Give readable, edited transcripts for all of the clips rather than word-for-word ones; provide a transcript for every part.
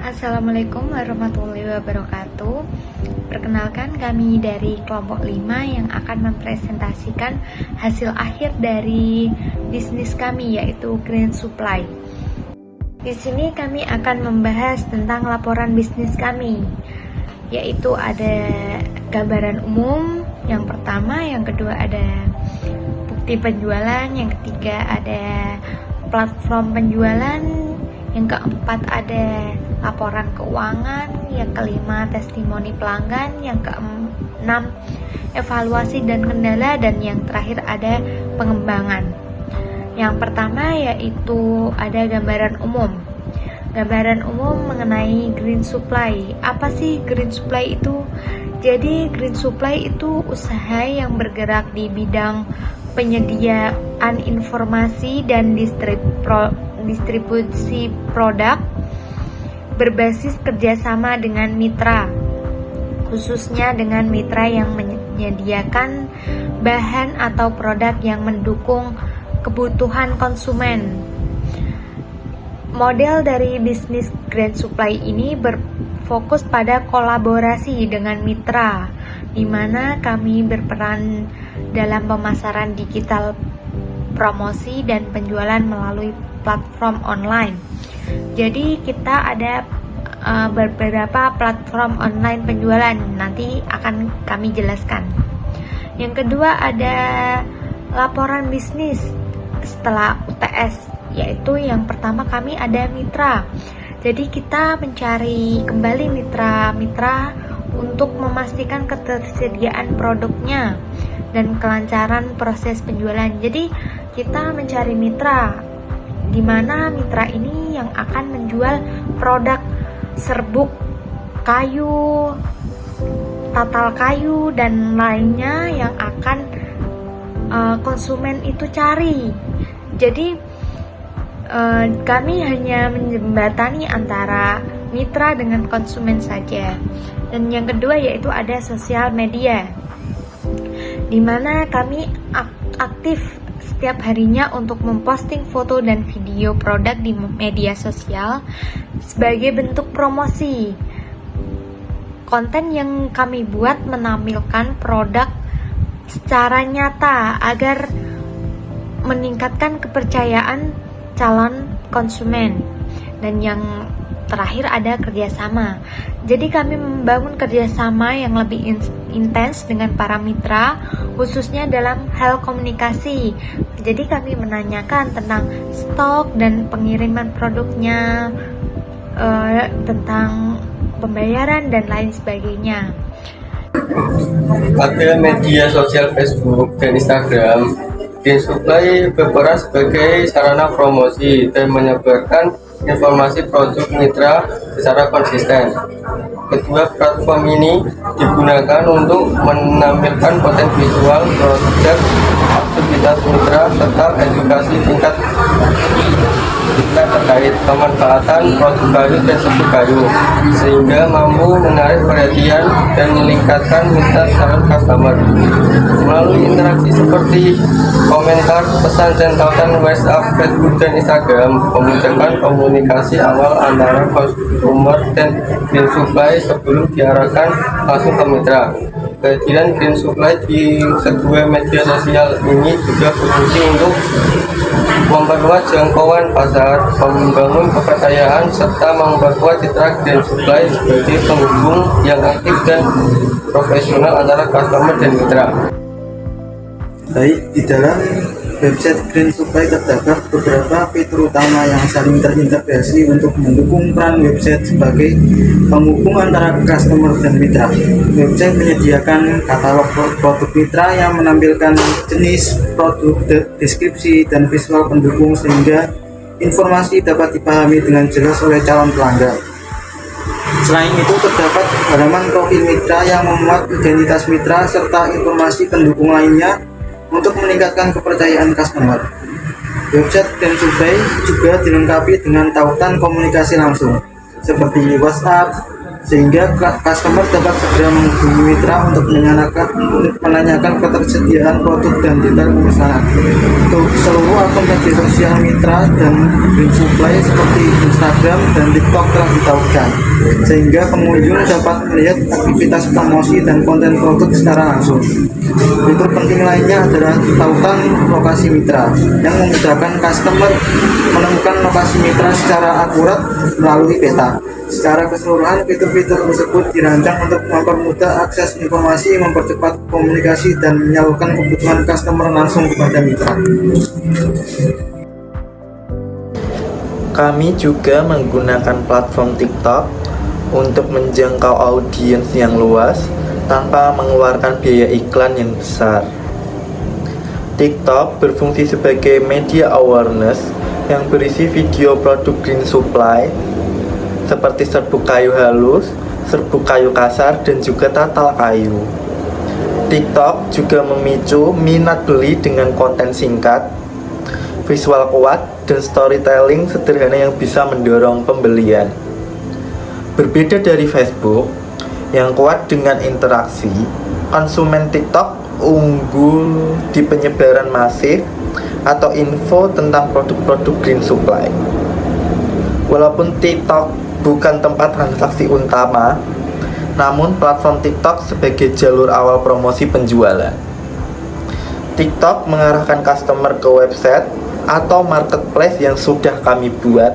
Assalamualaikum warahmatullahi wabarakatuh. Perkenalkan, kami dari kelompok 5 yang akan mempresentasikan hasil akhir dari bisnis kami, yaitu Green Supply. Di sini kami akan membahas tentang laporan bisnis kami, yaitu ada gambaran umum yang pertama, yang kedua ada bukti penjualan, yang ketiga ada platform penjualan, yang keempat ada laporan keuangan, yang kelima testimoni pelanggan, yang keenam evaluasi dan kendala, dan yang terakhir ada pengembangan. Yang pertama yaitu ada gambaran umum. Gambaran umum mengenai Green Supply. Apa sih Green Supply itu? Jadi Green Supply itu usaha yang bergerak di bidang penyediaan informasi dan distribusi produk berbasis kerjasama dengan mitra, khususnya dengan mitra yang menyediakan bahan atau produk yang mendukung kebutuhan konsumen. Model dari bisnis Green Supply ini berfokus pada kolaborasi dengan mitra, di mana kami berperan dalam pemasaran digital, promosi, dan penjualan melalui platform online. Jadi kita ada beberapa platform online penjualan, nanti akan kami jelaskan. Yang kedua ada laporan bisnis setelah UTS, yaitu yang pertama kami ada mitra. Jadi kita mencari kembali mitra-mitra untuk memastikan ketersediaan produknya dan kelancaran proses penjualan. Jadi kita mencari mitra, di mana mitra ini yang akan menjual produk serbuk kayu, tatal kayu, dan lainnya yang akan konsumen itu cari. Jadi kami hanya menjembatani antara mitra dengan konsumen saja. Dan yang kedua yaitu ada sosial media, di mana kami aktif setiap harinya untuk memposting foto dan video produk di media sosial sebagai bentuk promosi. Konten yang kami buat menampilkan produk secara nyata agar meningkatkan kepercayaan calon konsumen. Dan yang terakhir ada kerjasama. Jadi kami membangun kerjasama yang lebih intens dengan para mitra, khususnya dalam hal komunikasi. Jadi kami menanyakan tentang stok dan pengiriman produknya, tentang pembayaran dan lain sebagainya. Pada media sosial Facebook dan Instagram, Green Supply berperan sebagai sarana promosi dan menyebarkan informasi produk mitra secara konsisten. Kedua platform ini digunakan untuk menampilkan konten visual produk, aktivitas mitra, serta edukasi tingkat terkait pemanfaatan produk kayu dan serbuk kayu, sehingga mampu menarik perhatian dan meningkatkan minat calon customer. Melalui interaksi seperti komentar, pesan, dan tautan WhatsApp, Facebook, dan Instagram, memudahkan komunikasi awal antara konsumer dan Green Supply sebelum diarahkan langsung ke mitra. Kehadiran Green Supply di kedua media sosial ini juga berfungsi untuk memperluas jangkauan pasar, membangun kepercayaan, serta memperkuat citra Green Supply sebagai penghubung yang aktif dan profesional antara customer dan mitra. Baik, di dalam website Green Supply terdapat beberapa fitur utama yang saling terintegrasi untuk mendukung peran website sebagai penghubung antara customer dan mitra. Website menyediakan katalog produk mitra yang menampilkan jenis produk, deskripsi, dan visual pendukung sehingga informasi dapat dipahami dengan jelas oleh calon pelanggan. Selain itu, terdapat halaman profil mitra yang memuat identitas mitra serta informasi pendukung lainnya untuk meningkatkan kepercayaan customer. Website Green Supply juga dilengkapi dengan tautan komunikasi langsung seperti WhatsApp, sehingga customer dapat segera menghubungi mitra untuk menanyakan ketersediaan produk dan detail pemesanan. Untuk seluruh akun media sosial mitra dan Green Supply seperti Instagram dan TikTok telah ditautan, sehingga pengunjung dapat melihat aktivitas promosi dan konten produk secara langsung. Fitur penting lainnya adalah tautan lokasi mitra yang memudahkan customer menemukan lokasi mitra secara akurat melalui peta. Secara keseluruhan, fitur-fitur tersebut dirancang untuk mempermudah akses informasi, mempercepat komunikasi, dan menyalurkan kebutuhan customer langsung kepada mitra. Kami juga menggunakan platform TikTok untuk menjangkau audiens yang luas tanpa mengeluarkan biaya iklan yang besar. TikTok berfungsi sebagai media awareness yang berisi video produk Green Supply seperti serbuk kayu halus, serbuk kayu kasar, dan juga tatal kayu. TikTok juga memicu minat beli dengan konten singkat, visual kuat, dan storytelling sederhana yang bisa mendorong pembelian. Berbeda dari Facebook yang kuat dengan interaksi, konsumen TikTok unggul di penyebaran masif atau info tentang produk-produk Green Supply. Walaupun TikTok bukan tempat transaksi utama, namun platform TikTok sebagai jalur awal promosi penjualan. TikTok mengarahkan customer ke website atau marketplace yang sudah kami buat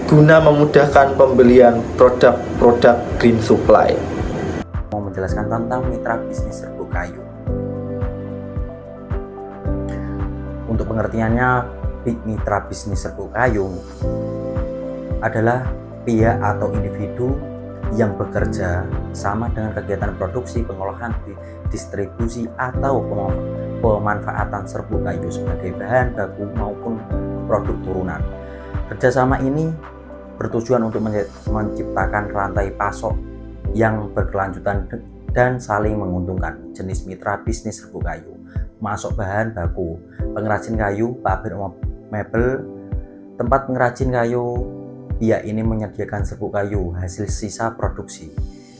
guna memudahkan pembelian produk-produk Green Supply. Mau menjelaskan tentang mitra bisnis serbuk kayu. Untuk pengertiannya, mitra bisnis serbuk kayu adalah pihak atau individu yang bekerja sama dengan kegiatan produksi, pengolahan, distribusi, atau pemanfaatan serbuk kayu sebagai bahan baku maupun produk turunan. Kerjasama ini bertujuan untuk menciptakan rantai pasok yang berkelanjutan dan saling menguntungkan. Jenis mitra bisnis serbuk kayu: masuk bahan baku, pengrajin kayu, pabrik mebel, tempat pengrajin kayu. Pihak ini menyediakan serbuk kayu hasil sisa produksi.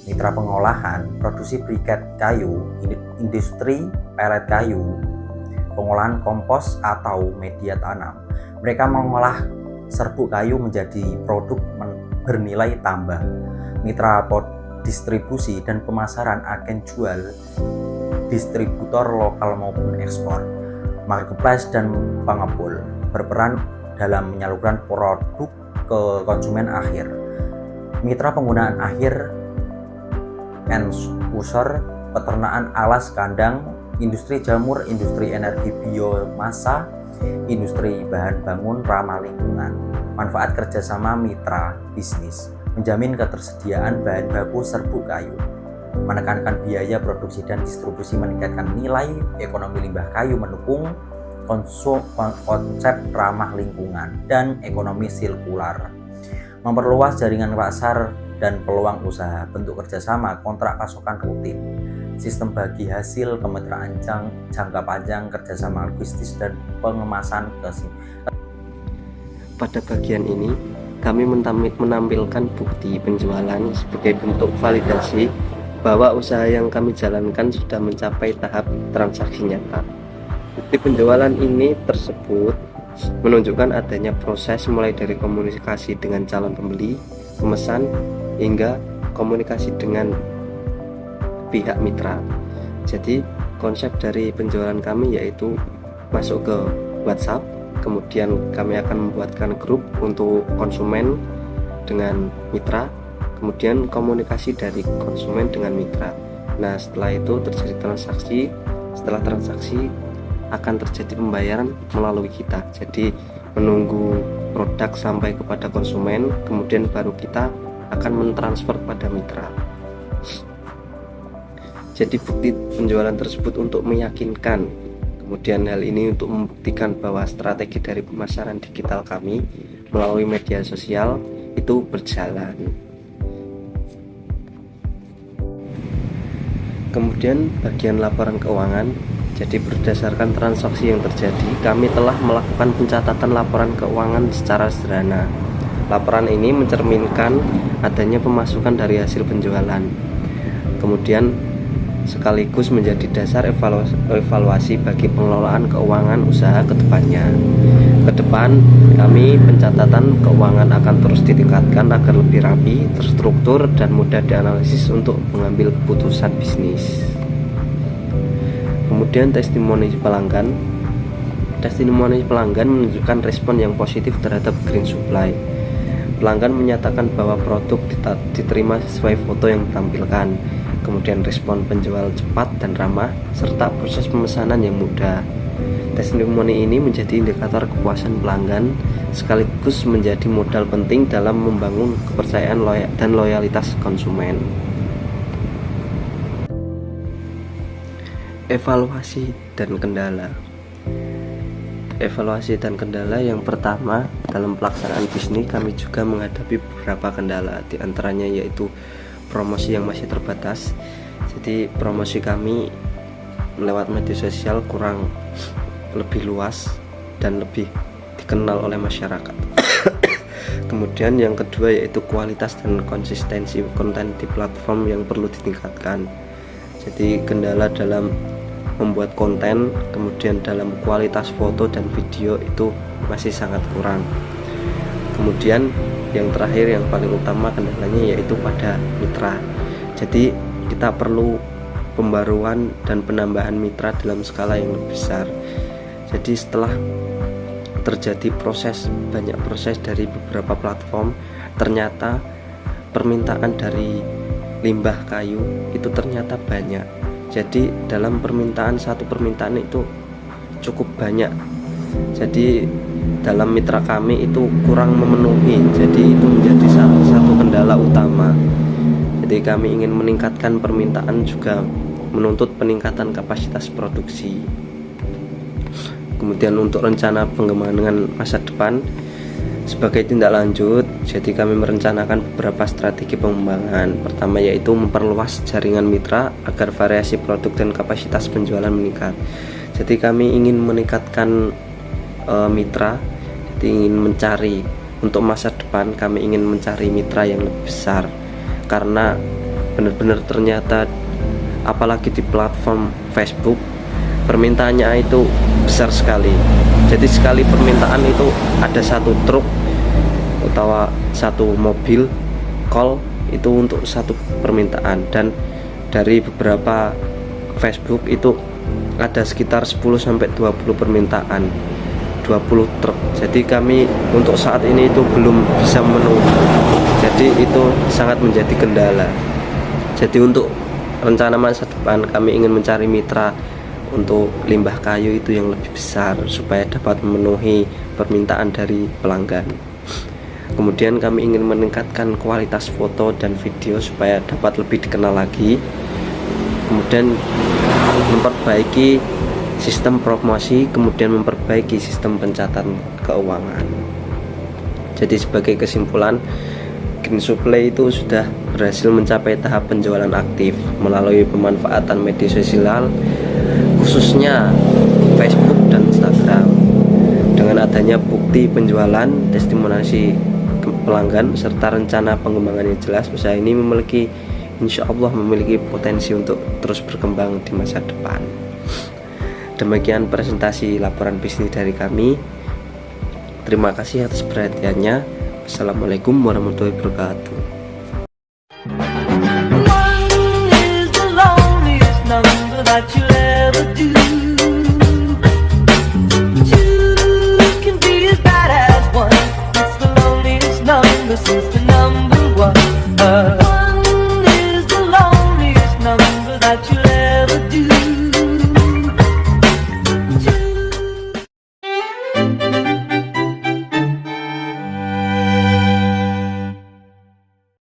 Mitra pengolahan, produksi briket kayu, industri pelet kayu, pengolahan kompos atau media tanam. Mereka mengolah serbuk kayu menjadi produk bernilai tambah. Mitra distribusi dan pemasaran, agen jual, distributor lokal maupun ekspor, marketplace dan pengepul, berperan dalam menyalurkan produk ke konsumen akhir. Mitra penggunaan akhir, end user, peternakan alas kandang, industri jamur, industri energi biomasa, industri bahan bangun ramah lingkungan. Manfaat kerjasama mitra bisnis: menjamin ketersediaan bahan baku serbuk kayu, menekankan biaya produksi dan distribusi, meningkatkan nilai ekonomi limbah kayu, mendukung konsep ramah lingkungan dan ekonomi sirkular, memperluas jaringan pasar dan peluang usaha. Bentuk kerjasama: kontrak pasokan rutin, sistem bagi hasil, kemitraan jangka panjang, kerjasama logistis dan pengemasan. Pada bagian ini, kami menampilkan bukti penjualan sebagai bentuk validasi bahwa usaha yang kami jalankan sudah mencapai tahap transaksi nyata. Bukti penjualan ini tersebut menunjukkan adanya proses mulai dari komunikasi dengan calon pembeli, pemesan, hingga komunikasi dengan pihak mitra. Jadi konsep dari penjualan kami yaitu masuk ke WhatsApp, kemudian kami akan membuatkan grup untuk konsumen dengan mitra, kemudian komunikasi dari konsumen dengan mitra. Nah, setelah itu terjadi transaksi. Setelah transaksi akan terjadi pembayaran melalui kita. Jadi menunggu produk sampai kepada konsumen, kemudian baru kita akan mentransfer pada mitra. Jadi bukti penjualan tersebut untuk meyakinkan, kemudian hal ini untuk membuktikan bahwa strategi dari pemasaran digital kami melalui media sosial itu berjalan. Kemudian bagian laporan keuangan. Jadi berdasarkan transaksi yang terjadi, kami telah melakukan pencatatan laporan keuangan secara sederhana. Laporan ini mencerminkan adanya pemasukan dari hasil penjualan. Kemudian sekaligus menjadi dasar evaluasi bagi pengelolaan keuangan usaha ke depannya. Ke depan, kami pencatatan keuangan akan terus ditingkatkan agar lebih rapi, terstruktur, dan mudah dianalisis untuk mengambil keputusan bisnis. Kemudian testimoni pelanggan. Testimoni pelanggan menunjukkan respon yang positif terhadap Green Supply. Pelanggan menyatakan bahwa produk diterima sesuai foto yang ditampilkan, kemudian respon penjual cepat dan ramah, serta proses pemesanan yang mudah. Testimoni ini menjadi indikator kepuasan pelanggan, sekaligus menjadi modal penting dalam membangun kepercayaan dan loyalitas konsumen. Evaluasi dan kendala. Evaluasi dan kendala yang pertama, dalam pelaksanaan bisnis kami juga menghadapi beberapa kendala, di antaranya yaitu promosi yang masih terbatas. Jadi promosi kami lewat media sosial kurang lebih luas dan lebih dikenal oleh masyarakat. Kemudian yang kedua yaitu kualitas dan konsistensi konten di platform yang perlu ditingkatkan. Jadi kendala dalam membuat konten, kemudian dalam kualitas foto dan video itu masih sangat kurang. Kemudian yang terakhir yang paling utama kendalanya yaitu pada mitra. Jadi kita perlu pembaruan dan penambahan mitra dalam skala yang lebih besar. Jadi setelah terjadi banyak proses dari beberapa platform, ternyata permintaan dari limbah kayu itu ternyata banyak. Jadi dalam satu permintaan itu cukup banyak. Jadi dalam mitra kami itu kurang memenuhi. Jadi itu menjadi salah satu kendala utama. Jadi kami ingin meningkatkan permintaan, juga menuntut peningkatan kapasitas produksi. Kemudian untuk rencana pengembangan masa depan, sebagai tindak lanjut, jadi kami merencanakan beberapa strategi pengembangan. Pertama yaitu memperluas jaringan mitra agar variasi produk dan kapasitas penjualan meningkat. Jadi kami ingin meningkatkan mitra, jadi ingin mencari untuk masa depan, kami ingin mencari mitra yang lebih besar, karena benar-benar ternyata apalagi di platform Facebook permintaannya itu besar sekali. Jadi sekali permintaan itu ada satu truk atau satu mobil call itu untuk satu permintaan, dan dari beberapa Facebook itu ada sekitar 10-20 permintaan, 20 truk. Jadi kami untuk saat ini itu belum bisa memenuhi. Jadi itu sangat menjadi kendala. Jadi untuk rencana masa depan kami ingin mencari mitra untuk limbah kayu itu yang lebih besar supaya dapat memenuhi permintaan dari pelanggan. Kemudian kami ingin meningkatkan kualitas foto dan video supaya dapat lebih dikenal lagi. Kemudian memperbaiki sistem promosi, kemudian memperbaiki sistem pencatatan keuangan. Jadi sebagai kesimpulan, Green Supply itu sudah berhasil mencapai tahap penjualan aktif melalui pemanfaatan media sosial, khususnya Facebook dan Instagram. Dengan adanya bukti penjualan, testimoni pelanggan, serta rencana pengembangan yang jelas, usaha ini insya Allah memiliki potensi untuk terus berkembang di masa depan. Demikian presentasi laporan bisnis dari kami. Terima kasih atas perhatiannya. Assalamualaikum warahmatullahi wabarakatuh.